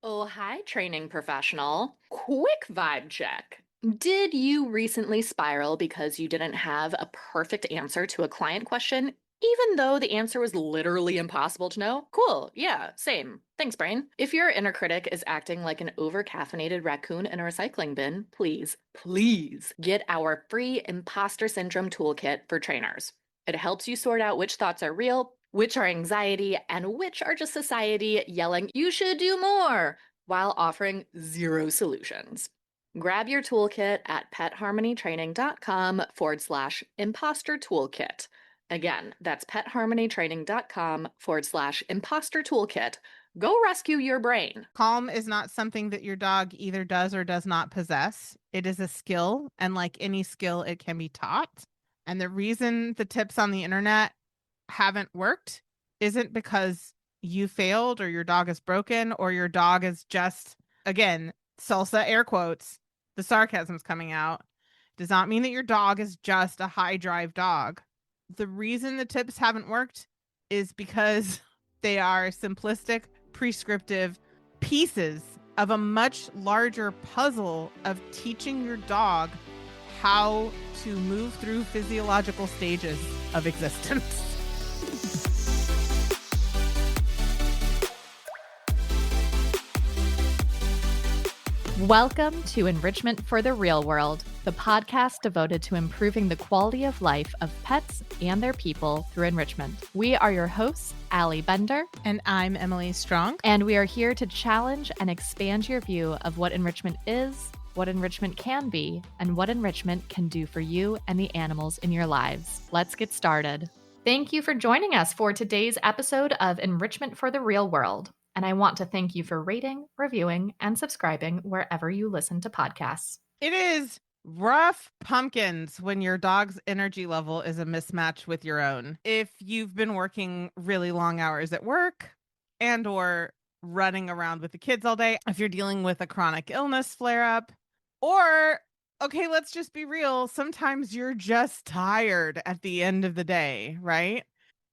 Oh, hi, training professional. Quick vibe check. Did you recently spiral because you didn't have a perfect answer to a client question, even though the answer was literally impossible to know? Cool. Yeah, same. Thanks, brain. If your inner critic is acting like an over-caffeinated raccoon in a recycling bin, please get our free imposter syndrome toolkit for trainers. It helps you sort out which thoughts are real, which are anxiety, and which are just society yelling, you should do more, while offering zero solutions. Grab your toolkit at petharmonytraining.com/imposter toolkit. Again, that's petharmonytraining.com/imposter toolkit. Go rescue your brain. Calm is not something that your dog either does or does not possess. It is a skill, and like any skill, it can be taught. And the reason the tips on the internet haven't worked isn't because you failed or your dog is broken or your dog is just, again, salsa air quotes, the sarcasm's coming out. Does not mean that your dog is just a high drive dog. The reason the tips haven't worked is because they are simplistic, prescriptive pieces of a much larger puzzle of teaching your dog how to move through physiological stages of existence. Welcome to Enrichment for the Real World, the podcast devoted to improving the quality of life of pets and their people through enrichment. We are your hosts, Allie Bender. And I'm Emily Strong. And we are here to challenge and expand your view of what enrichment is, what enrichment can be, and what enrichment can do for you and the animals in your lives. Let's get started. Thank you for joining us for today's episode of Enrichment for the Real World. And I want to thank you for rating, reviewing, and subscribing wherever you listen to podcasts. It is rough pumpkins when your dog's energy level is a mismatch with your own. If you've been working really long hours at work and or running around with the kids all day, if you're dealing with a chronic illness flare up, or okay, let's just be real, sometimes you're just tired at the end of the day, right?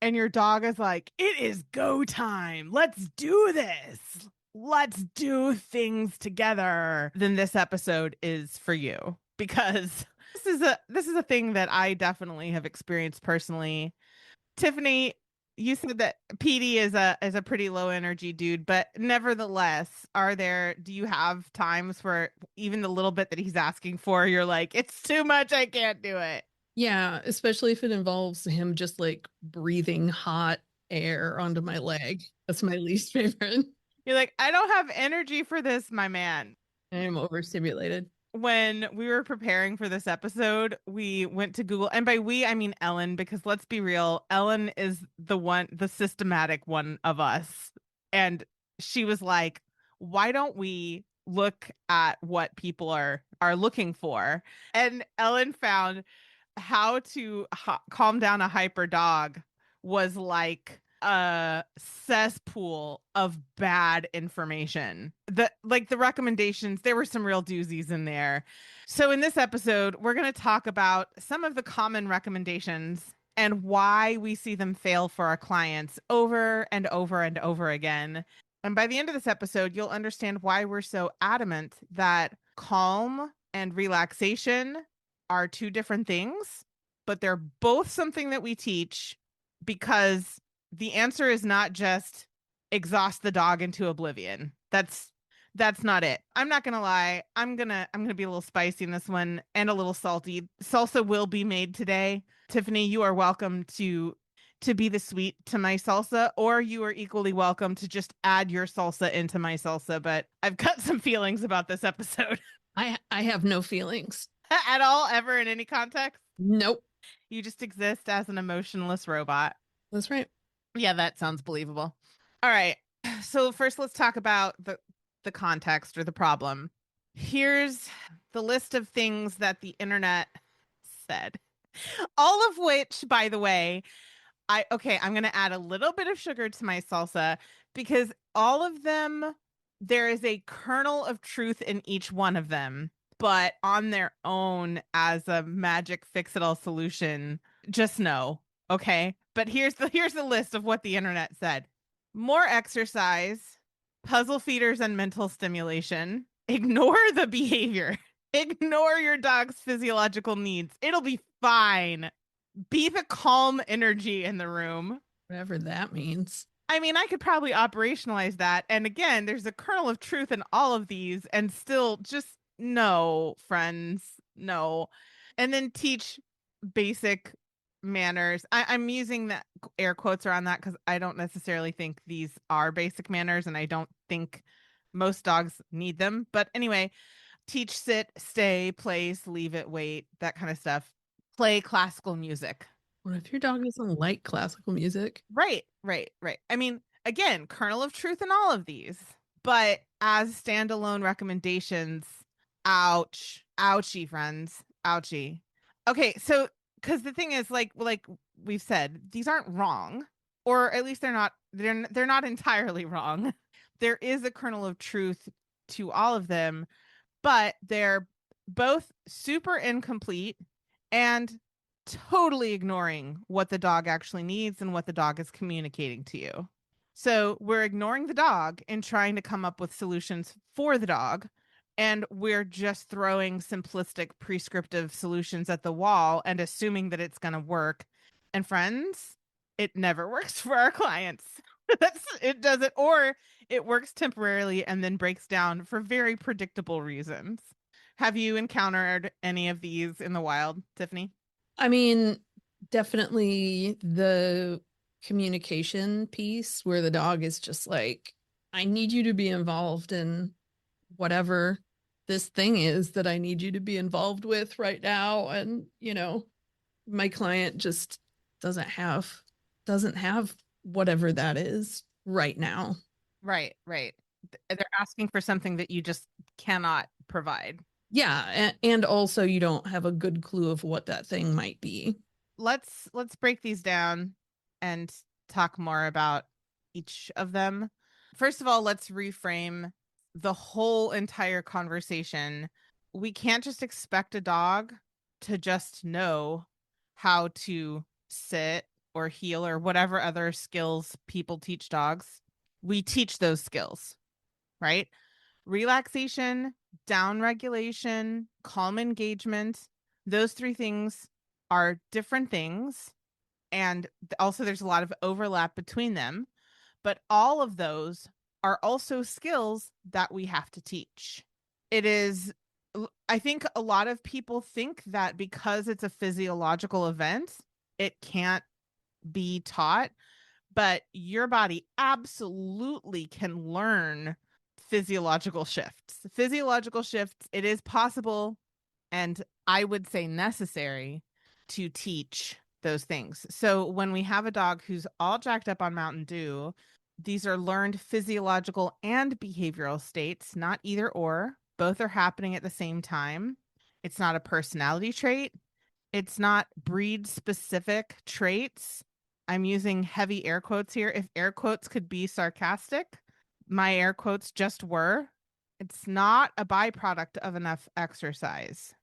And your dog is like, it is go time. Let's do this. Let's do things together. Then this episode is for you, because this is a thing that I definitely have experienced personally. Tiffany, you said that PD is a pretty low energy dude, but nevertheless, do you have times where even the little bit that he's asking for, you're like, it's too much, I can't do it? Yeah, especially if it involves him just like breathing hot air onto my leg. That's my least favorite. You're like, I don't have energy for this, my man. I am overstimulated. When we were preparing for this episode, we went to Google, and by we, I mean Ellen, because let's be real, Ellen is the systematic one of us. And she was like, why don't we look at what people are looking for? And Ellen found how to calm down a hyper dog was like a cesspool of bad information. The recommendations, there were some real doozies in there. So in this episode, we're going to talk about some of the common recommendations and why we see them fail for our clients over and over and over again. And by the end of this episode, you'll understand why we're so adamant that calm and relaxation are two different things, but they're both something that we teach, because the answer is not just exhaust the dog into oblivion. That's not it. I'm not gonna lie. I'm gonna be a little spicy in this one and a little salty. Salsa will be made today. Tiffany, you are welcome to be the sweet to my salsa, or you are equally welcome to just add your salsa into my salsa. But I've got some feelings about this episode. I have no feelings. At all, ever, in any context? Nope. You just exist as an emotionless robot. That's right. Yeah, that sounds believable. All right. So first, let's talk about the context or the problem. Here's the list of things that the internet said. All of which, by the way, I'm going to add a little bit of sugar to my salsa, because all of them, there is a kernel of truth in each one of them, but on their own as a magic fix-it-all solution, just no. Okay. But here's the list of what the internet said. More exercise, puzzle feeders and mental stimulation. Ignore the behavior. Ignore your dog's physiological needs. It'll be fine. Be the calm energy in the room. Whatever that means. I mean, I could probably operationalize that. And again, there's a kernel of truth in all of these, and still just no, friends, no. And then teach basic manners. I'm using that air quotes around that because I don't necessarily think these are basic manners, and I don't think most dogs need them. But anyway, teach sit, stay, place, leave it, wait, that kind of stuff. Play classical music. What if your dog doesn't like classical music? Right. I mean, again, kernel of truth in all of these, but as standalone recommendations, ouch, ouchie, friends, ouchie. Okay, so because the thing is, like we've said, these aren't wrong, or at least they're not entirely wrong. There is a kernel of truth to all of them, but they're both super incomplete and totally ignoring what the dog actually needs and what the dog is communicating to you. So we're ignoring the dog and trying to come up with solutions for the dog. And we're just throwing simplistic prescriptive solutions at the wall and assuming that it's going to work. And friends, it never works for our clients. It doesn't, or it works temporarily and then breaks down for very predictable reasons. Have you encountered any of these in the wild, Tiffany? I mean, definitely the communication piece where the dog is just like, I need you to be involved in whatever this thing is that I need you to be involved with right now. And, my client just doesn't have whatever that is right now. Right. They're asking for something that you just cannot provide. Yeah, and also you don't have a good clue of what that thing might be. Let's break these down and talk more about each of them. First of all, let's reframe the whole entire conversation. We can't just expect a dog to just know how to sit or heel or whatever other skills people teach dogs. We teach those skills, right? Relaxation, down regulation, calm engagement, those three things are different things. And also, there's a lot of overlap between them. But all of those are also skills that we have to teach. It is, I think a lot of people think that because it's a physiological event, it can't be taught, but your body absolutely can learn physiological shifts. Physiological shifts, it is possible, and I would say necessary, to teach those things. So when we have a dog who's all jacked up on Mountain Dew, these are learned physiological and behavioral states, not either or. Both are happening at the same time. It's not a personality trait. It's not breed specific traits. I'm using heavy air quotes here. If air quotes could be sarcastic, my air quotes just were. It's not a byproduct of enough exercise.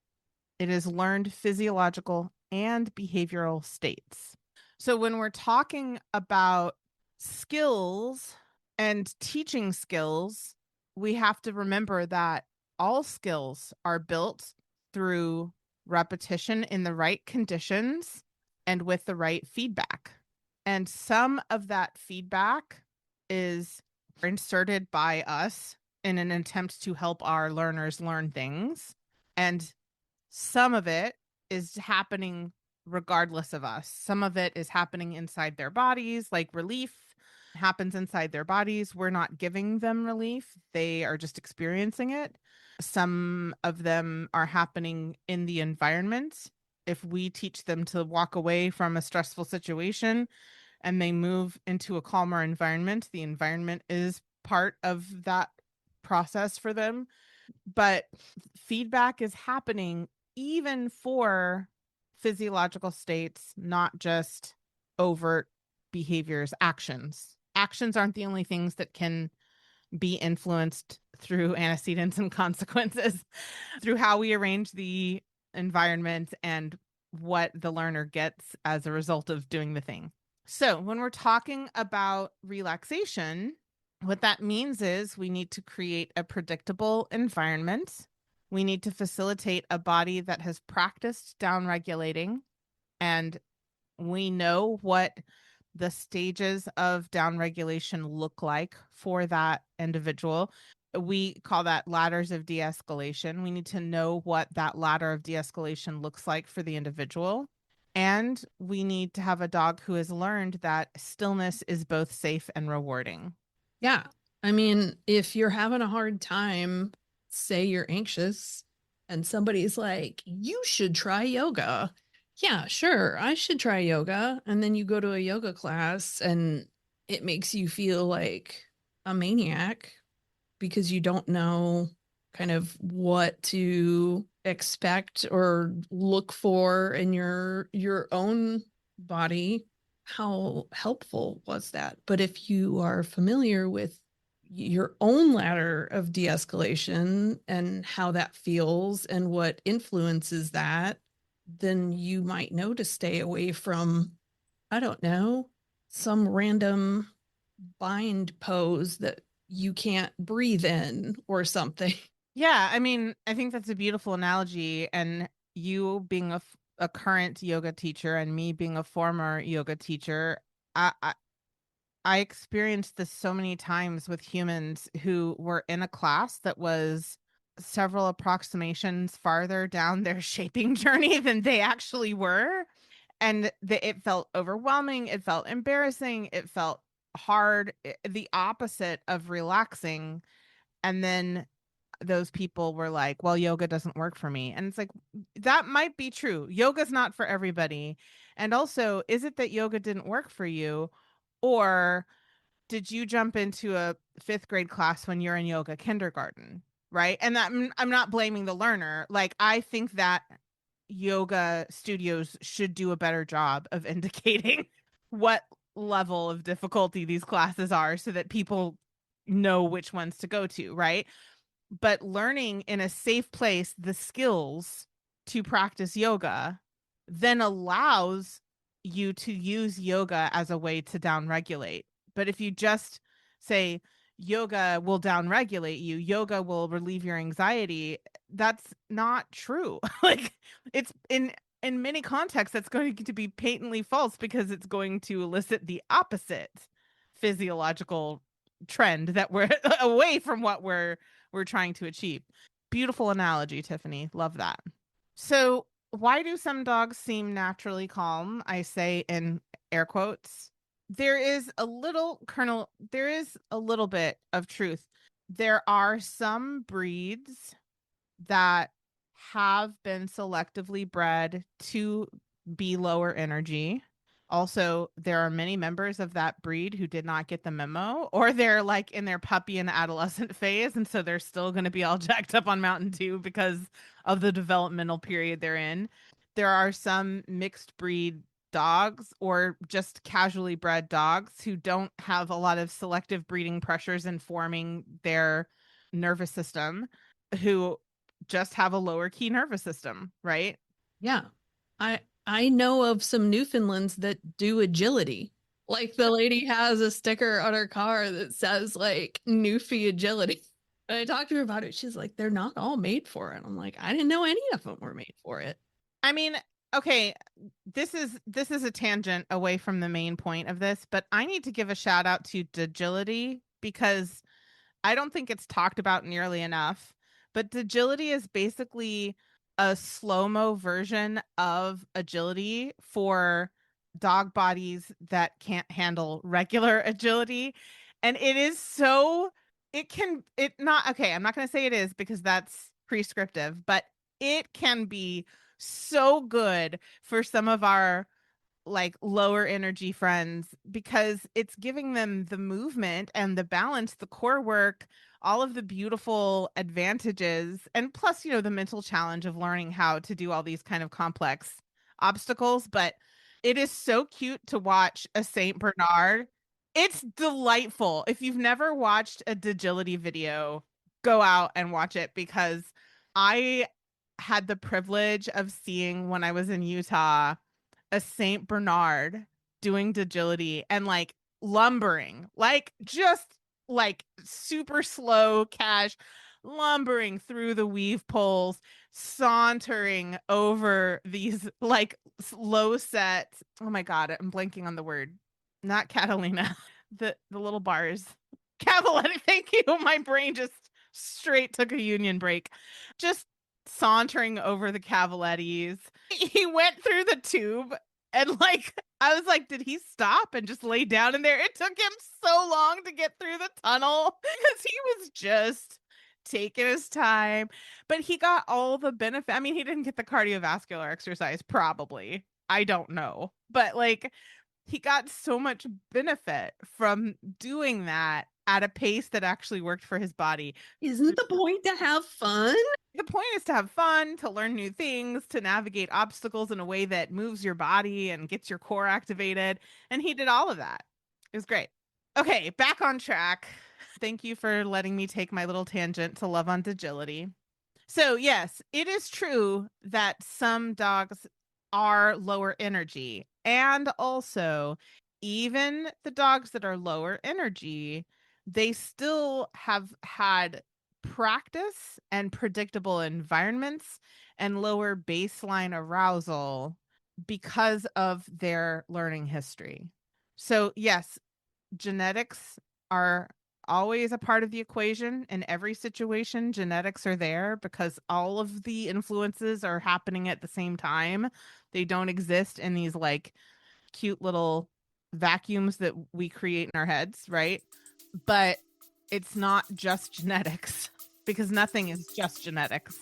It is learned physiological and behavioral states. So when we're talking about skills and teaching skills, we have to remember that all skills are built through repetition in the right conditions and with the right feedback. And some of that feedback is inserted by us in an attempt to help our learners learn things. And some of it is happening regardless of us. Some of it is happening inside their bodies, like relief happens inside their bodies. We're not giving them relief, they are just experiencing it. Some of them are happening in the environment. If we teach them to walk away from a stressful situation and they move into a calmer environment, the environment is part of that process for them. But feedback is happening even for physiological states, not just overt behaviors, actions. Actions aren't the only things that can be influenced through antecedents and consequences, through how we arrange the environment and what the learner gets as a result of doing the thing. So when we're talking about relaxation, What that means is we need to create a predictable environment. We need to facilitate a body that has practiced down regulating, and we know what the stages of down regulation look like for that individual. We call that ladders of de-escalation. We need to know what that ladder of de-escalation looks like for the individual. And we need to have a dog who has learned that stillness is both safe and rewarding. Yeah. I mean, if you're having a hard time, say you're anxious, and somebody's like, you should try yoga. Yeah, sure, I should try yoga. And then you go to a yoga class and it makes you feel like a maniac because you don't know kind of what to expect or look for in your own body. How helpful was that? But if you are familiar with your own ladder of de-escalation and how that feels and what influences that, then you might know to stay away from, I don't know, some random bind pose that you can't breathe in or something. Yeah, I mean, I think that's a beautiful analogy. And you being a current yoga teacher and me being a former yoga teacher, I, I I experienced this so many times with humans who were in a class that was several approximations farther down their shaping journey than they actually were. And it felt overwhelming. It felt embarrassing. It felt hard, the opposite of relaxing. And then those people were like, well, yoga doesn't work for me. And it's like, that might be true. Yoga's not for everybody. And also, is it that yoga didn't work for you? Or did you jump into a fifth grade class when you're in yoga kindergarten? Right. And that I'm not blaming the learner. Like, I think that yoga studios should do a better job of indicating what level of difficulty these classes are so that people know which ones to go to. Right. But learning in a safe place the skills to practice yoga then allows you to use yoga as a way to downregulate. But if you just say yoga will downregulate you, yoga will relieve your anxiety, that's not true. Like, it's in many contexts that's going to be patently false because it's going to elicit the opposite physiological trend that we're away from what we're trying to achieve. Beautiful analogy, Tiffany. Love that. So, why do some dogs seem naturally calm? I say in air quotes. There is a little kernel, there is a little bit of truth. There are some breeds that have been selectively bred to be lower energy. Also, there are many members of that breed who did not get the memo, or they're like in their puppy and adolescent phase. And so they're still going to be all jacked up on Mountain Dew because of the developmental period they're in. There are some mixed breed dogs or just casually bred dogs who don't have a lot of selective breeding pressures informing their nervous system, who just have a lower key nervous system, right? Yeah. I know of some Newfoundlands that do agility. Like the lady has a sticker on her car that says like Newfie agility. And I talked to her about it. She's like, they're not all made for it. I'm like, I didn't know any of them were made for it. I mean, okay, this is a tangent away from the main point of this, but I need to give a shout out to agility because I don't think it's talked about nearly enough. But agility is basically a slow-mo version of agility for dog bodies that can't handle regular agility. And it is so, it can, it not, okay, I'm not going to say it is because that's prescriptive, but it can be so good for some of our like lower energy friends because it's giving them the movement and the balance, the core work, all of the beautiful advantages, and plus, the mental challenge of learning how to do all these kind of complex obstacles. But it is so cute to watch a Saint Bernard. It's delightful. If you've never watched a agility video, go out and watch it because I had the privilege of seeing when I was in Utah a Saint Bernard doing agility and like lumbering, like just like super slow cash, lumbering through the weave poles, sauntering over these like low set. Oh my God, I'm blanking on the word. Not Catalina. The little bars. Cavaletti. Thank you. My brain just straight took a union break. Just sauntering over the Cavalettis. He went through the tube and like I was like, did he stop and just lay down in there? It took him so long to get through the tunnel because he was just taking his time. But he got all the benefit. I mean, he didn't get the cardiovascular exercise, probably. I don't know. But like he got so much benefit from doing that at a pace that actually worked for his body. Isn't the point to have fun? The point is to have fun, to learn new things, to navigate obstacles in a way that moves your body and gets your core activated. And he did all of that. It was great. Okay, back on track. Thank you for letting me take my little tangent to love on agility. So, yes, it is true that some dogs are lower energy. And also, even the dogs that are lower energy, they still have had practice and predictable environments and lower baseline arousal because of their learning history. So, yes, genetics are always a part of the equation in every situation. Genetics are there because all of the influences are happening at the same time. They don't exist in these like cute little vacuums that we create in our heads, right? But it's not just genetics because nothing is just genetics.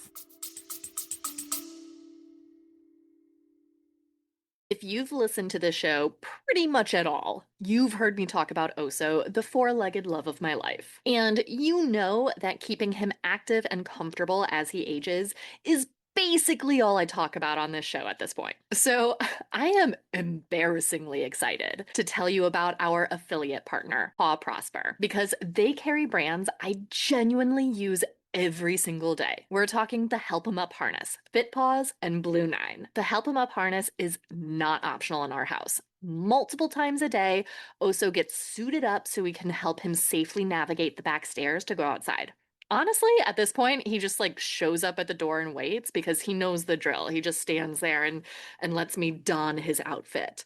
If you've listened to the show pretty much at all, you've heard me talk about Oso, the four-legged love of my life. And you know that keeping him active and comfortable as he ages is basically all I talk about on this show at this point. So I am embarrassingly excited to tell you about our affiliate partner, Paw Prosper, because they carry brands I genuinely use every single day. We're talking the Help 'em Up harness, Fit Paws, and Blue 9. The Help 'em Up harness is not optional in our house. Multiple times a day, Oso gets suited up so we can help him safely navigate the back stairs to go outside. Honestly, at this point, he just like shows up at the door and waits because he knows the drill. He just stands there and lets me don his outfit.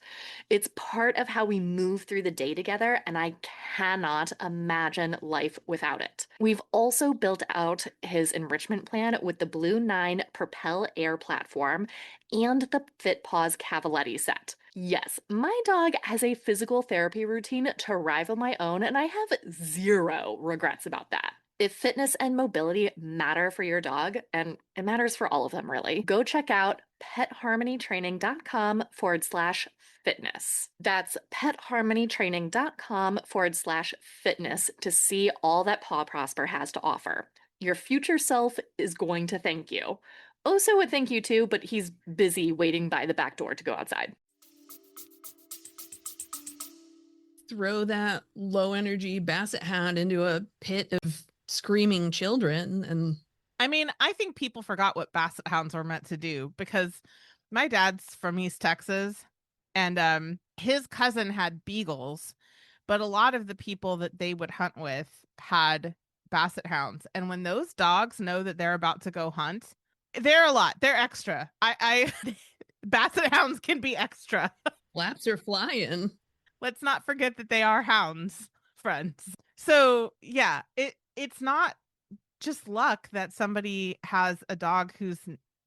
It's part of how we move through the day together, and I cannot imagine life without it. We've also built out his enrichment plan with the Blue 9 Propel Air platform and the Fit Paws Cavaletti set. Yes, my dog has a physical therapy routine to rival my own, and I have zero regrets about that. If fitness and mobility matter for your dog, and it matters for all of them really, go check out petharmonytraining.com/fitness. That's petharmonytraining.com/fitness to see all that Paw Prosper has to offer. Your future self is going to thank you. Oso would thank you too, but he's busy waiting by the back door to go outside. Throw that low energy basset hound into a pit of screaming children and I mean, I think people forgot what basset hounds were meant to do because my dad's from East Texas and his cousin had beagles, but a lot of the people that they would hunt with had basset hounds. And when those dogs know that they're about to go hunt, they're a lot. They're extra. I basset hounds can be extra. flaps are flying. Let's not forget that they are hounds, friends. So yeah, it's not just luck that somebody has a dog who's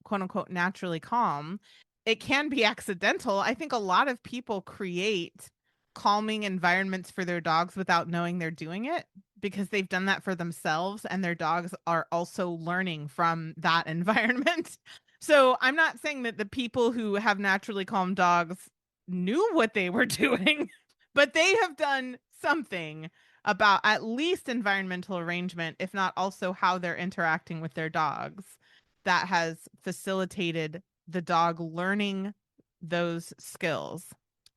quote unquote naturally calm. It can be accidental. I think a lot of people create calming environments for their dogs without knowing they're doing it because they've done that for themselves and their dogs are also learning from that environment. So I'm not saying that the people who have naturally calm dogs knew what they were doing, but they have done something about at least environmental arrangement, if not also how they're interacting with their dogs, that has facilitated the dog learning those skills.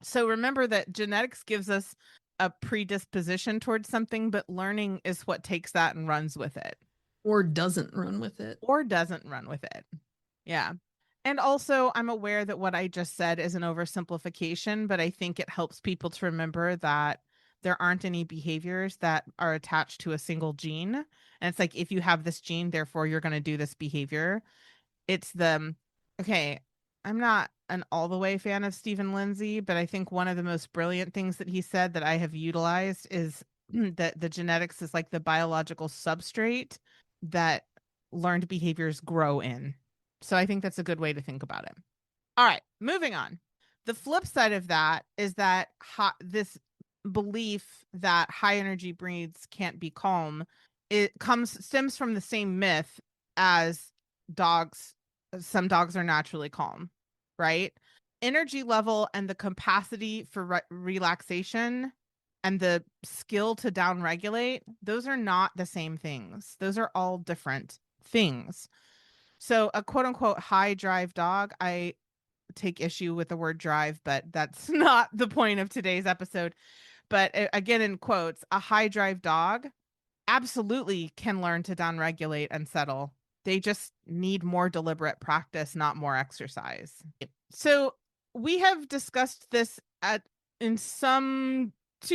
So remember that genetics gives us a predisposition towards something, but learning is what takes that and runs with it. Or doesn't run with it. Or doesn't run with it. Yeah. And also, I'm aware that what I just said is an oversimplification, but I think it helps people to remember that there aren't any behaviors that are attached to a single gene. And it's like, if you have this gene, therefore you're going to do this behavior. It's okay, I'm not an all the way fan of Stephen Lindsay, but I think one of the most brilliant things that he said that I have utilized is that the genetics is like the biological substrate that learned behaviors grow in. So I think that's a good way to think about it. All right, moving on. The flip side of that is that this belief that high energy breeds can't be calm, it stems from the same myth as dogs. Some dogs are naturally calm, right? Energy level and the capacity for relaxation and the skill to downregulate, those are not the same things. Those are all different things. So a quote unquote high drive dog, I take issue with the word drive, but that's not the point of today's episode. But again, in quotes, a high drive dog absolutely can learn to downregulate and settle. They just need more deliberate practice, not more exercise. So we have discussed this to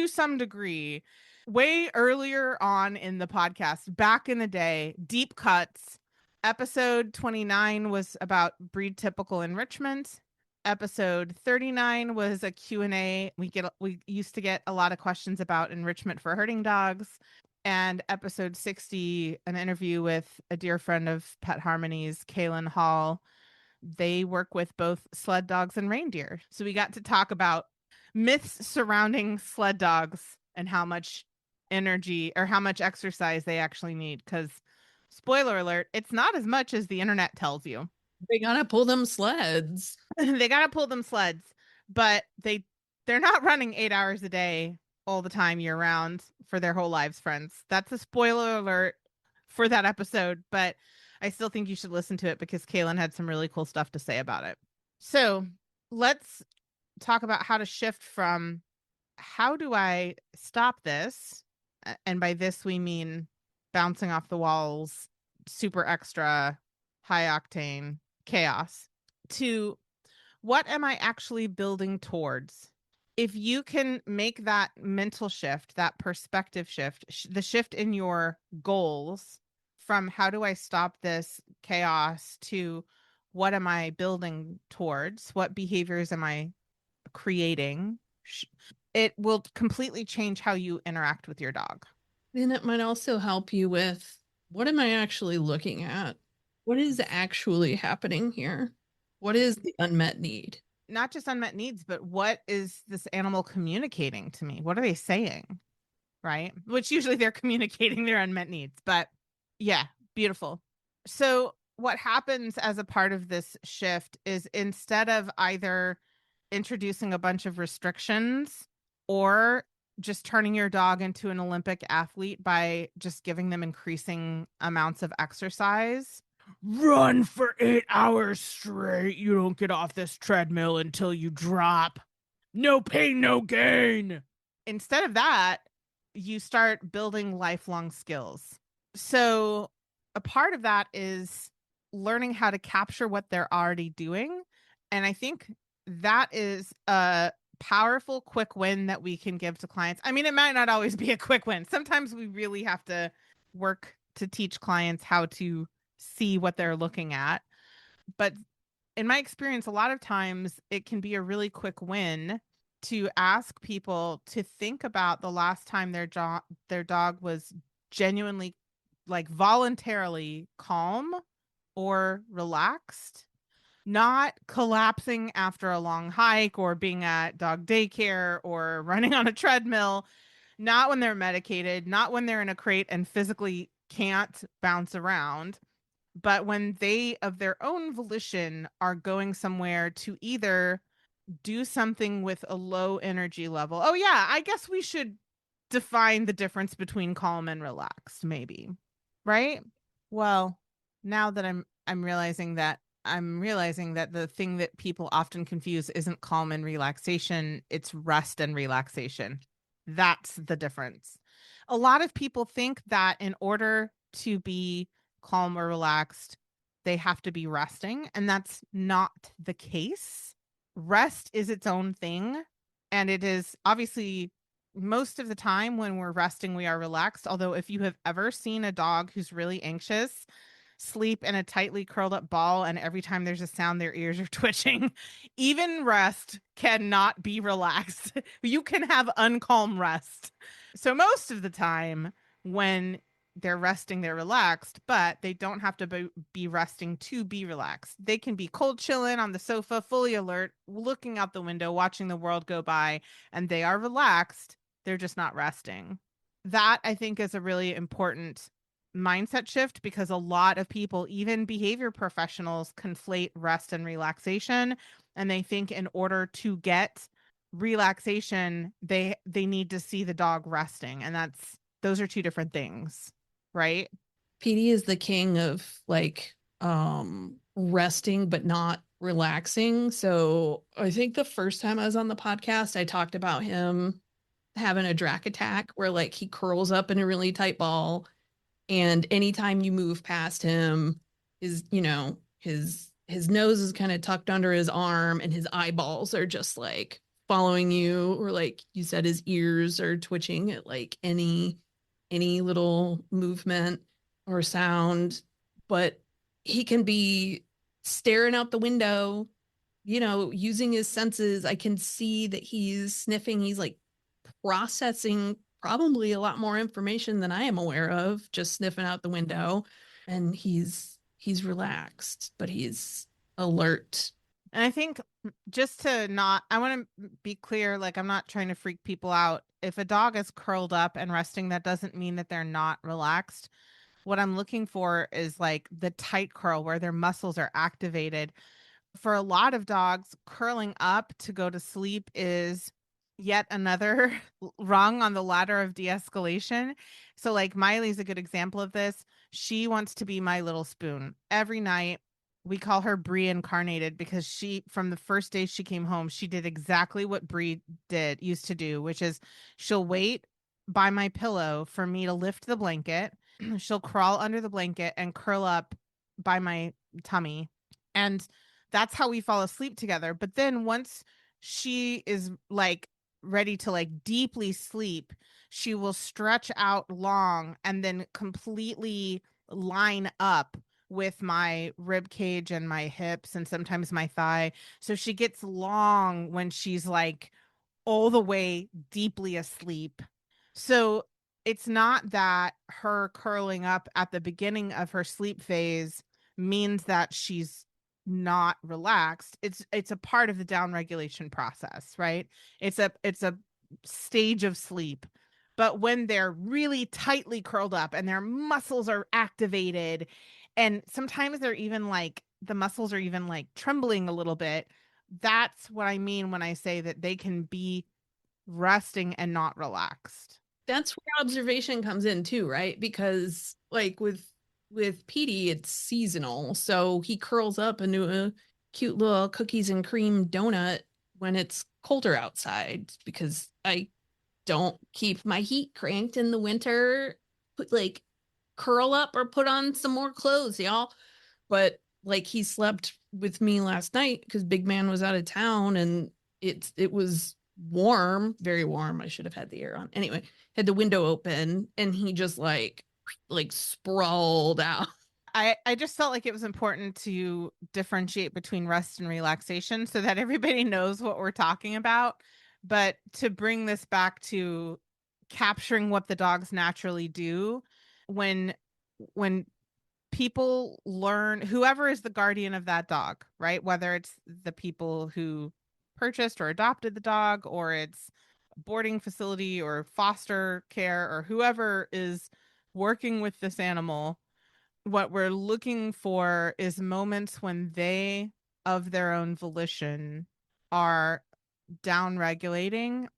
some degree way earlier on in the podcast, back in the day, deep cuts. Episode 29 was about breed typical enrichment. Episode 39 was a Q&A. We used to get a lot of questions about enrichment for herding dogs. And episode 60, an interview with a dear friend of Pet Harmonies, Kaylin Hall. They work with both sled dogs and reindeer. So we got to talk about myths surrounding sled dogs and how much energy or how much exercise they actually need. Because, spoiler alert, it's not as much as the internet tells you. They gotta pull them sleds. They gotta pull them sleds, but they're not running 8 hours a day all the time year round for their whole lives, friends. That's a spoiler alert for that episode, but I still think you should listen to it because Kaylin had some really cool stuff to say about it. So let's talk about how to shift from how do I stop this? And by this, we mean bouncing off the walls, super extra, high octane chaos, to what am I actually building towards? If you can make that mental shift, that perspective shift, the shift in your goals from how do I stop this chaos to what am I building towards? What behaviors am I creating? It will completely change how you interact with your dog. Then it might also help you with what am I actually looking at? What is actually happening here? What is the unmet need? Not just unmet needs, but what is this animal communicating to me? What are they saying? Right? Which usually they're communicating their unmet needs. But yeah, beautiful. So what happens as a part of this shift is instead of either introducing a bunch of restrictions or just turning your dog into an Olympic athlete by just giving them increasing amounts of exercise. Run for 8 hours straight. You don't get off this treadmill until you drop. No pain, no gain. Instead of that, you start building lifelong skills. So a part of that is learning how to capture what they're already doing. And I think that is a powerful quick win that we can give to clients. I mean, it might not always be a quick win. Sometimes we really have to work to teach clients how to see what they're looking at. But in my experience, a lot of times it can be a really quick win to ask people to think about the last time their dog was genuinely, like, voluntarily calm or relaxed, not collapsing after a long hike or being at dog daycare or running on a treadmill, not when they're medicated, not when they're in a crate and physically can't bounce around, but when they, of their own volition, are going somewhere to either do something with a low energy level. Oh yeah, I guess we should define the difference between calm and relaxed, maybe. Right? Well, now that I'm realizing that the thing that people often confuse isn't calm and relaxation, it's rest and relaxation. That's the difference. A lot of people think that in order to be calm or relaxed, they have to be resting, and that's not the case. Rest is its own thing, and it is obviously most of the time when we're resting, we are relaxed. Although if you have ever seen a dog who's really anxious sleep in a tightly curled up ball and every time there's a sound, their ears are twitching, even rest cannot be relaxed. You can have uncalm rest. So most of the time when they're resting, they're relaxed, but they don't have to be resting to be relaxed. They can be cold chilling on the sofa, fully alert, looking out the window, watching the world go by, and they are relaxed. They're just not resting. That, I think, is a really important mindset shift because a lot of people, even behavior professionals, conflate rest and relaxation. And they think in order to get relaxation, they need to see the dog resting. And those are two different things. Right? PD is the king of like resting but not relaxing. So I think the first time I was on the podcast, I talked about him having a drac attack where like he curls up in a really tight ball, and anytime you move past him, his nose is kind of tucked under his arm and his eyeballs are just like following you, or like you said, his ears are twitching at like any little movement or sound. But he can be staring out the window, using his senses. I can see that he's sniffing. He's like processing probably a lot more information than I am aware of, just sniffing out the window. And he's relaxed, but he's alert. And I think I want to be clear, like I'm not trying to freak people out. If a dog is curled up and resting, that doesn't mean that they're not relaxed. What I'm looking for is like the tight curl where their muscles are activated. For a lot of dogs, curling up to go to sleep is yet another rung on the ladder of de-escalation. So like Miley's a good example of this. She wants to be my little spoon. Every night we call her Brie incarnated because she, from the first day she came home, she did exactly what Brie used to do, which is she'll wait by my pillow for me to lift the blanket. She'll crawl under the blanket and curl up by my tummy. And that's how we fall asleep together. But then once she is like ready to like deeply sleep, she will stretch out long and then completely line up with my rib cage and my hips and sometimes my thigh. So she gets long when she's like all the way deeply asleep. So it's not that her curling up at the beginning of her sleep phase means that she's not relaxed. It's a part of the down regulation process, right? It's a stage of sleep. But when they're really tightly curled up and their muscles are activated, and sometimes they're even like the muscles are even like trembling a little bit, that's what I mean when I say that they can be resting and not relaxed. That's where observation comes in too, right? Because like with Petey, it's seasonal. So he curls up into a cute little cookies and cream donut when it's colder outside, because I don't keep my heat cranked in the winter. Put like curl up or put on some more clothes, y'all. But like he slept with me last night because Big Man was out of town, and it was warm, very warm. I should have had the air on. Anyway, had the window open and he just like sprawled out. I just felt like it was important to differentiate between rest and relaxation so that everybody knows what we're talking about. But to bring this back to capturing what the dogs naturally do, when people learn, whoever is the guardian of that dog, right? Whether it's the people who purchased or adopted the dog, or it's a boarding facility or foster care, or whoever is working with this animal, what we're looking for is moments when they, of their own volition, are down regulating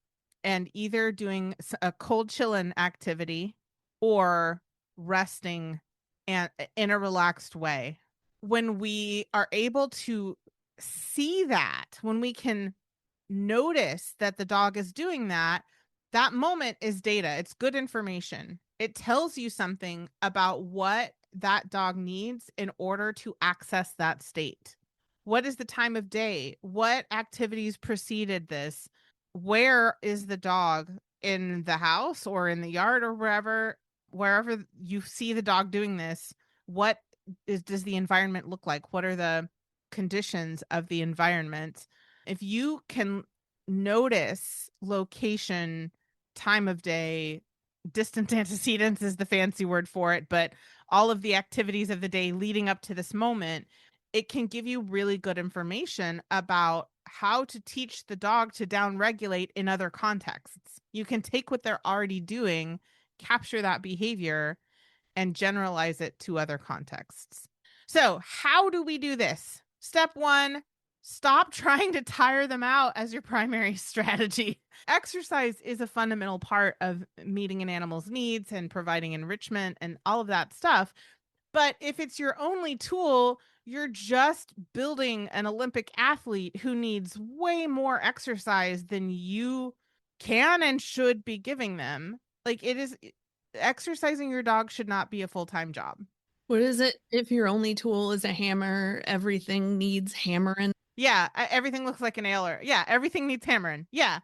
and either doing a cold chillin activity or resting and in a relaxed way. When we are able to see that, when we can notice that the dog is doing that, that moment is data. It's good information. It tells you something about what that dog needs in order to access that state. What is the time of day? What activities preceded this? Where is the dog in the house or in the yard or wherever you see the dog doing this, what does the environment look like? What are the conditions of the environment? If you can notice location, time of day, distant antecedents is the fancy word for it, but all of the activities of the day leading up to this moment, it can give you really good information about how to teach the dog to downregulate in other contexts. You can take what they're already doing, capture that behavior, and generalize it to other contexts. So, how do we do this? Step one, stop trying to tire them out as your primary strategy. Exercise is a fundamental part of meeting an animal's needs and providing enrichment and all of that stuff. But if it's your only tool, you're just building an Olympic athlete who needs way more exercise than you can and should be giving them. Like, it is, exercising your dog should not be a full-time job. What is it? If your only tool is a hammer, everything needs hammering. Yeah, everything looks like a nailer. Yeah, everything needs hammering. Yeah.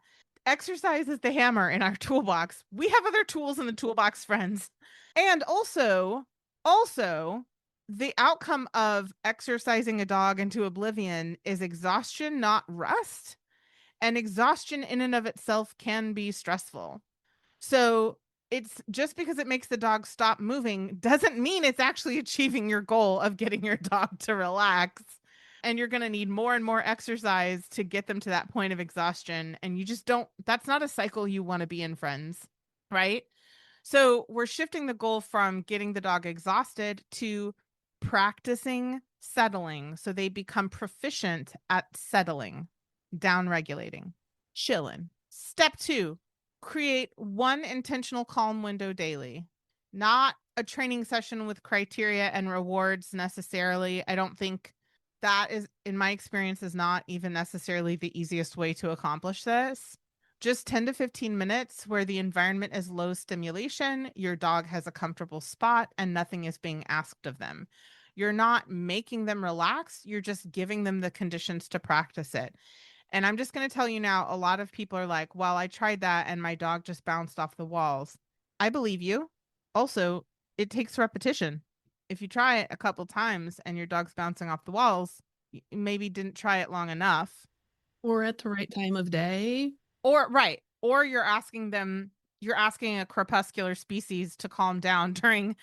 Exercise is the hammer in our toolbox. We have other tools in the toolbox, friends. And also, the outcome of exercising a dog into oblivion is exhaustion, not rest. And exhaustion in and of itself can be stressful. So it's just because it makes the dog stop moving doesn't mean it's actually achieving your goal of getting your dog to relax. And you're going to need more and more exercise to get them to that point of exhaustion. And you just don't, that's not a cycle you want to be in, friends. Right? So we're shifting the goal from getting the dog exhausted to practicing settling. So they become proficient at settling, down regulating, chilling. Step two, create one intentional calm window daily, not a training session with criteria and rewards necessarily. I don't think that is, in my experience, is not even necessarily the easiest way to accomplish this. Just 10 to 15 minutes where the environment is low stimulation, your dog has a comfortable spot, and nothing is being asked of them. You're not making them relax, you're just giving them the conditions to practice it. And I'm just going to tell you now, a lot of people are like, well, I tried that and my dog just bounced off the walls. I believe you. Also, it takes repetition. If you try it a couple times and your dog's bouncing off the walls, you maybe didn't try it long enough. Or at the right time of day. Or, right. Or you're asking a crepuscular species to calm down during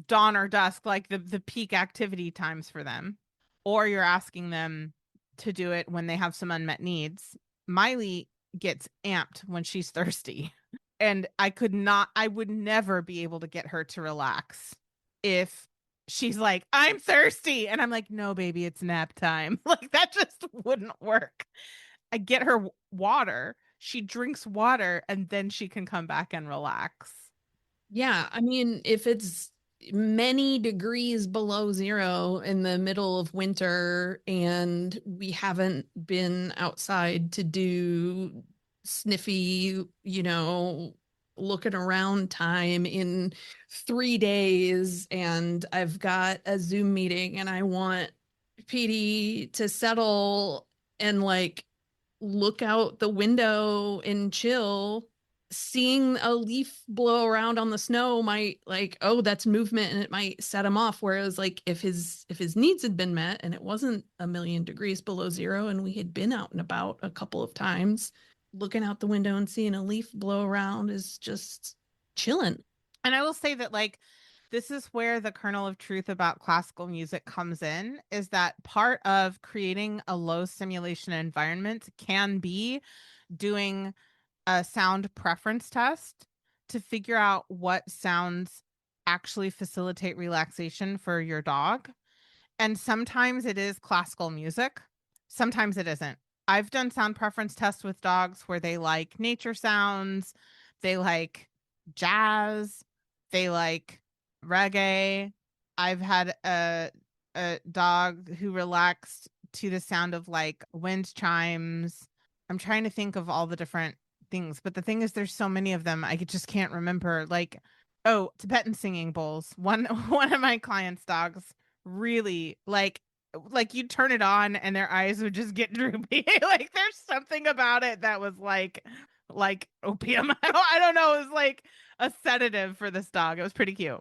dawn or dusk, like the peak activity times for them. Or you're asking them to do it when they have some unmet needs. Miley gets amped when she's thirsty. And I would never be able to get her to relax if she's like, I'm thirsty. And I'm like, no, baby, it's nap time. Like, that just wouldn't work. I get her water. She drinks water and then she can come back and relax. Yeah, I mean, if it's many degrees below zero in the middle of winter and we haven't been outside to do sniffy, looking around time in 3 days, and I've got a Zoom meeting and I want PD to settle and like look out the window and chill, seeing a leaf blow around on the snow might, like, oh, that's movement, and it might set him off. Whereas like if his needs had been met and it wasn't a million degrees below zero and we had been out and about a couple of times, looking out the window and seeing a leaf blow around is just chilling. And I will say that, like, this is where the kernel of truth about classical music comes in, is that part of creating a low stimulation environment can be doing a sound preference test to figure out what sounds actually facilitate relaxation for your dog. And sometimes it is classical music, sometimes it isn't. I've done sound preference tests with dogs where they like nature sounds, they like jazz, they like reggae. I've had a dog who relaxed to the sound of like wind chimes. I'm trying to think of all the different things, but the thing is there's so many of them I just can't remember. Like, oh, Tibetan singing bowls. One of my clients' dogs really like you'd turn it on and their eyes would just get droopy. Like, there's something about it that was like like opium. I don't know. It was like a sedative for this dog. It was pretty cute.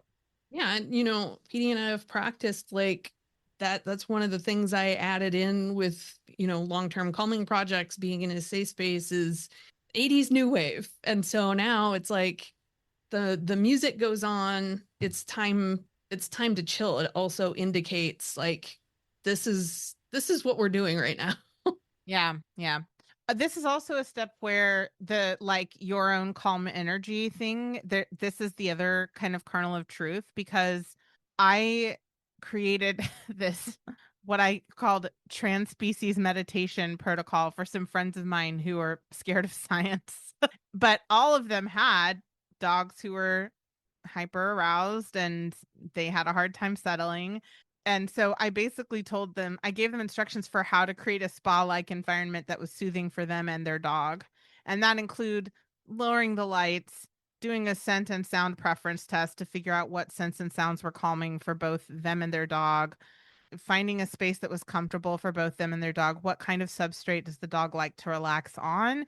Yeah, and PD and I have practiced like that. That's one of the things I added in with, long-term calming projects, being in a safe space is 80s new wave. And so now it's like the music goes on, it's time to chill. It also indicates like this is what we're doing right now. Yeah, yeah. This is also a step where the like your own calm energy thing. This is the other kind of kernel of truth, because I created this what I called trans-species meditation protocol for some friends of mine who are scared of science. But all of them had dogs who were hyper aroused and they had a hard time settling. And so I basically told them, I gave them instructions for how to create a spa-like environment that was soothing for them and their dog. And that include lowering the lights, doing a scent and sound preference test to figure out what scents and sounds were calming for both them and their dog, finding a space that was comfortable for both them and their dog. What kind of substrate does the dog like to relax on?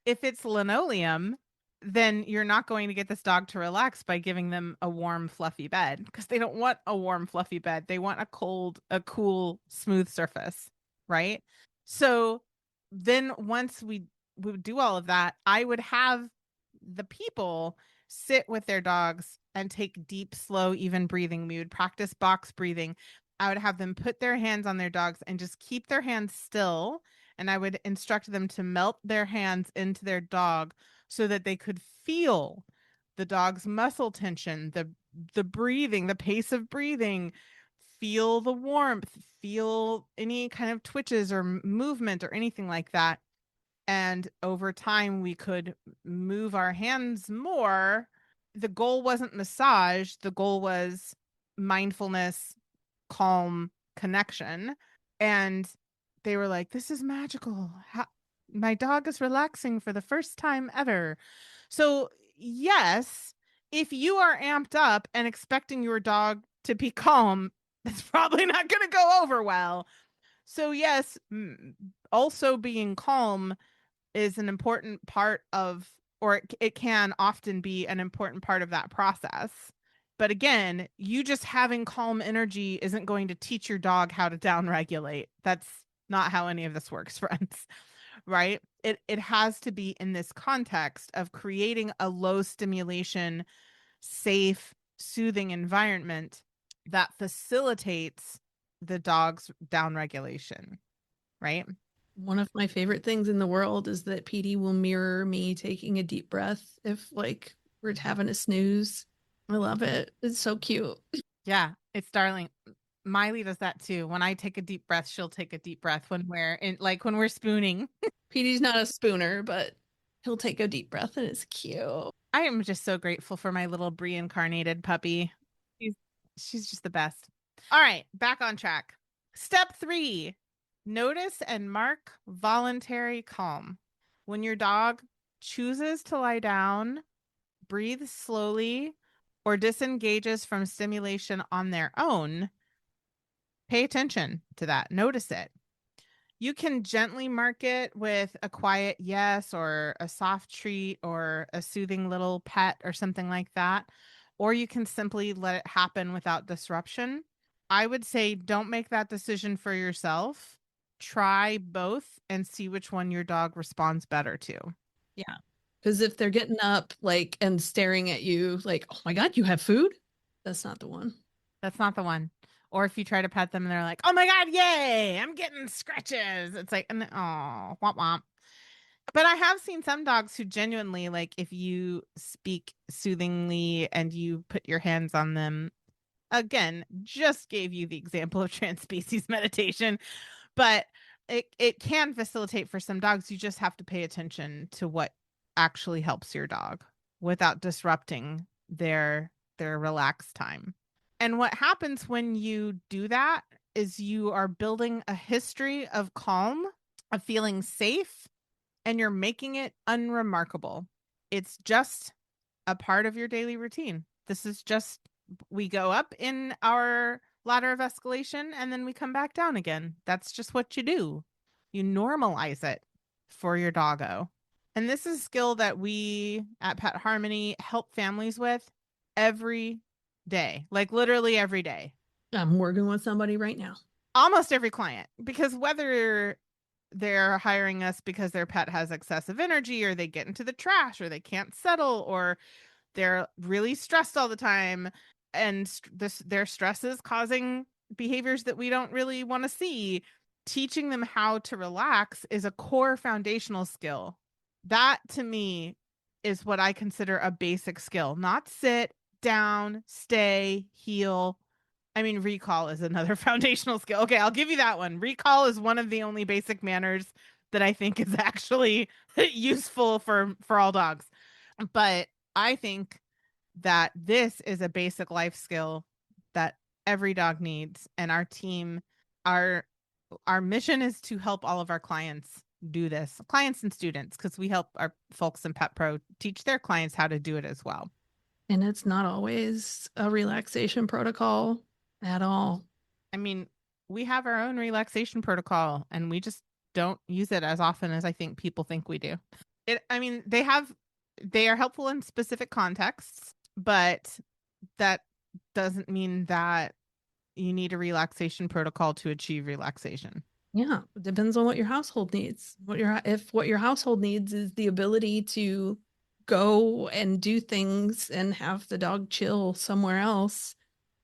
If it's linoleum, then you're not going to get this dog to relax by giving them a warm, fluffy bed, because they don't want a warm, fluffy bed. They want a cool, smooth surface, right? So then once we would do all of that, I would have the people sit with their dogs and take deep, slow, even breathing. We would practice box breathing. I would have them put their hands on their dogs and just keep their hands still. And I would instruct them to melt their hands into their dog so that they could feel the dog's muscle tension, the breathing, the pace of breathing, feel the warmth, feel any kind of twitches or movement or anything like that. And over time, we could move our hands more. The goal wasn't massage, the goal was mindfulness, calm connection. And they were like, this is magical. My dog is relaxing for the first time ever. So, yes, if you are amped up and expecting your dog to be calm, that's probably not going to go over well. So, yes, also being calm is an important part of, or it can often be an important part of that process. But again, you just having calm energy isn't going to teach your dog how to downregulate. That's not how any of this works, friends. Right? It has to be in this context of creating a low stimulation, safe, soothing environment that facilitates the dog's downregulation. Right? One of my favorite things in the world is that PD will mirror me taking a deep breath if like we're having a snooze. I love it. It's so cute. Yeah, it's darling. Miley does that too. When I take a deep breath, she'll take a deep breath when we're spooning. PD's not a spooner, but he'll take a deep breath and it's cute. I am just so grateful for my little reincarnated puppy. She's just the best. All right, back on track. Step 3, notice and mark voluntary calm. When your dog chooses to lie down, breathe slowly, or disengages from stimulation on their own, pay attention to that. Notice it. You can gently mark it with a quiet yes or a soft treat or a soothing little pet or something like that. Or you can simply let it happen without disruption. I would say don't make that decision for yourself. Try both and see which one your dog responds better to. Yeah. Because if they're getting up like and staring at you like, oh my God, you have food? That's not the one. That's not the one. Or if you try to pet them and they're like, oh my God, yay, I'm getting scratches. It's like, oh, womp womp. But I have seen some dogs who genuinely, like, if you speak soothingly and you put your hands on them, again, just gave you the example of trans-species meditation, but it can facilitate for some dogs. You just have to pay attention to what actually helps your dog without disrupting their relaxed time. And what happens when you do that is you are building a history of calm, of feeling safe, and you're making it unremarkable. It's just a part of your daily routine. This is just, we go up in our ladder of escalation and then we come back down again. That's just what you do. You normalize it for your doggo. And this is a skill that we at Pet Harmony help families with every day, like literally every day. I'm working with somebody right now. Almost every client, because whether they're hiring us because their pet has excessive energy, or they get into the trash, or they can't settle, or they're really stressed all the time, and their stress is causing behaviors that we don't really want to see. Teaching them how to relax is a core foundational skill. That to me is what I consider a basic skill. Not sit down, stay, heel. I mean, recall is another foundational skill. Okay, I'll give you that one. Recall is one of the only basic manners that I think is actually useful for all dogs. But I think that this is a basic life skill that every dog needs, and our team, our mission is to help all of our clients do this, clients and students, because we help our folks in Pet Pro teach their clients how to do it as well. And it's not always a relaxation protocol at all. I mean, we have our own relaxation protocol, and we just don't use it as often as I think people think we do. They are helpful in specific contexts, but that doesn't mean that you need a relaxation protocol to achieve relaxation. Yeah, it depends on what your household needs. If what your household needs is the ability to go and do things and have the dog chill somewhere else,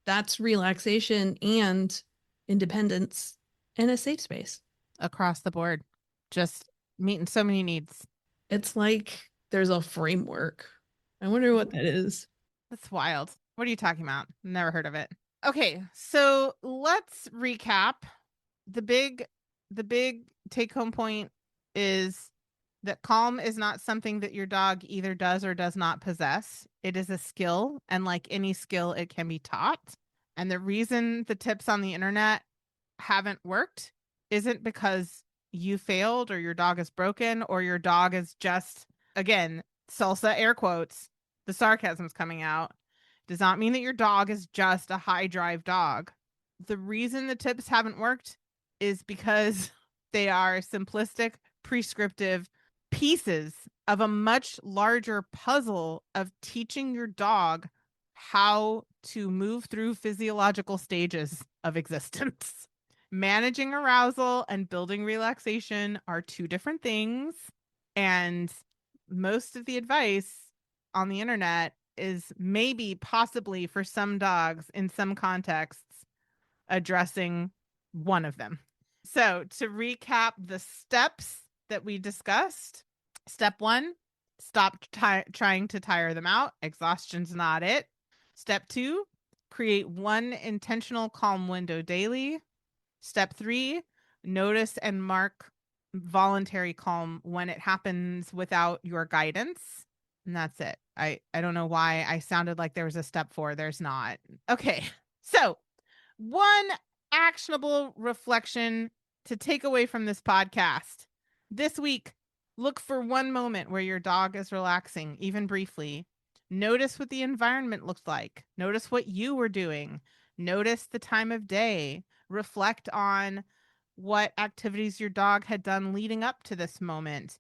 that's relaxation and independence and a safe space. Across the board, just meeting so many needs. It's like there's a framework. I wonder what that is. That's wild. What are you talking about? Never heard of it. Okay, so let's recap. The big take home point is that calm is not something that your dog either does or does not possess. It is a skill, and like any skill, it can be taught. And the reason the tips on the internet haven't worked isn't because you failed or your dog is broken or your dog is just, again, salsa air quotes, the sarcasm's coming out, does not mean that your dog is just a high drive dog. The reason the tips haven't worked is because they are simplistic, prescriptive pieces of a much larger puzzle of teaching your dog how to move through physiological stages of existence. Managing arousal and building relaxation are two different things. And most of the advice on the internet is maybe possibly for some dogs in some contexts addressing one of them. So to recap the steps that we discussed, step 1, stop trying to tire them out. Exhaustion's not it. Step 2, create one intentional calm window daily. Step 3, notice and mark voluntary calm when it happens without your guidance. And that's it. I don't know why I sounded like there was a step 4. There's not. Okay. So one actionable reflection to take away from this podcast. This week, look for one moment where your dog is relaxing, even briefly. Notice what the environment looked like. Notice what you were doing. Notice the time of day. Reflect on what activities your dog had done leading up to this moment.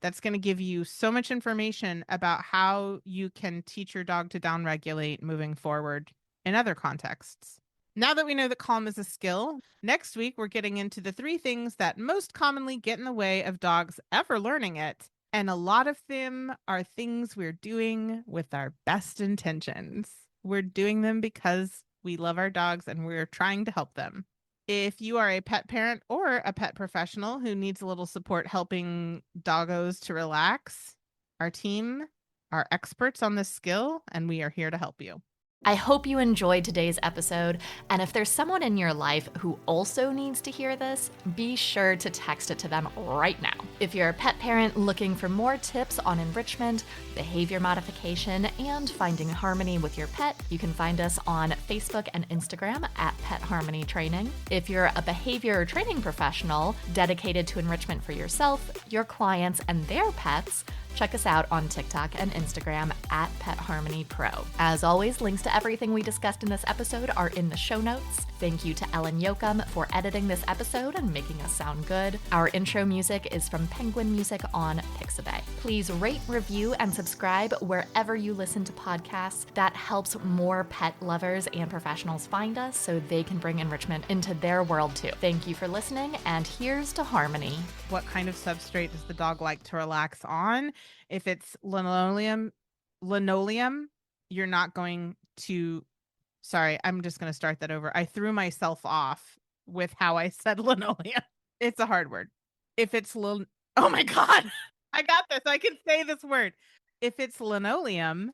That's going to give you so much information about how you can teach your dog to downregulate moving forward in other contexts. Now that we know that calm is a skill, next week we're getting into the 3 things that most commonly get in the way of dogs ever learning it. And a lot of them are things we're doing with our best intentions. We're doing them because we love our dogs and we're trying to help them. If you are a pet parent or a pet professional who needs a little support helping doggos to relax, our team are experts on this skill and we are here to help you. I hope you enjoyed today's episode, and if there's someone in your life who also needs to hear this, be sure to text it to them right now. If you're a pet parent looking for more tips on enrichment, behavior modification, and finding harmony with your pet, you can find us on Facebook and Instagram at Pet Harmony Training. If you're a behavior training professional dedicated to enrichment for yourself, your clients, and their pets, Check us out on TikTok and Instagram at Pet Harmony Pro. As always, links to everything we discussed in this episode are in the show notes. Thank you to Ellen Yoakum for editing this episode and making us sound good. Our intro music is from Penguin Music on Pixabay. Please rate, review, and subscribe wherever you listen to podcasts. That helps more pet lovers and professionals find us so they can bring enrichment into their world too. Thank you for listening, and here's to Harmony. What kind of substrate does the dog like to relax on? If it's linoleum, you're not going to. Sorry, I'm just going to start that over. I threw myself off with how I said linoleum. It's a hard word. If it's oh my God, I got this. I can say this word. If it's linoleum,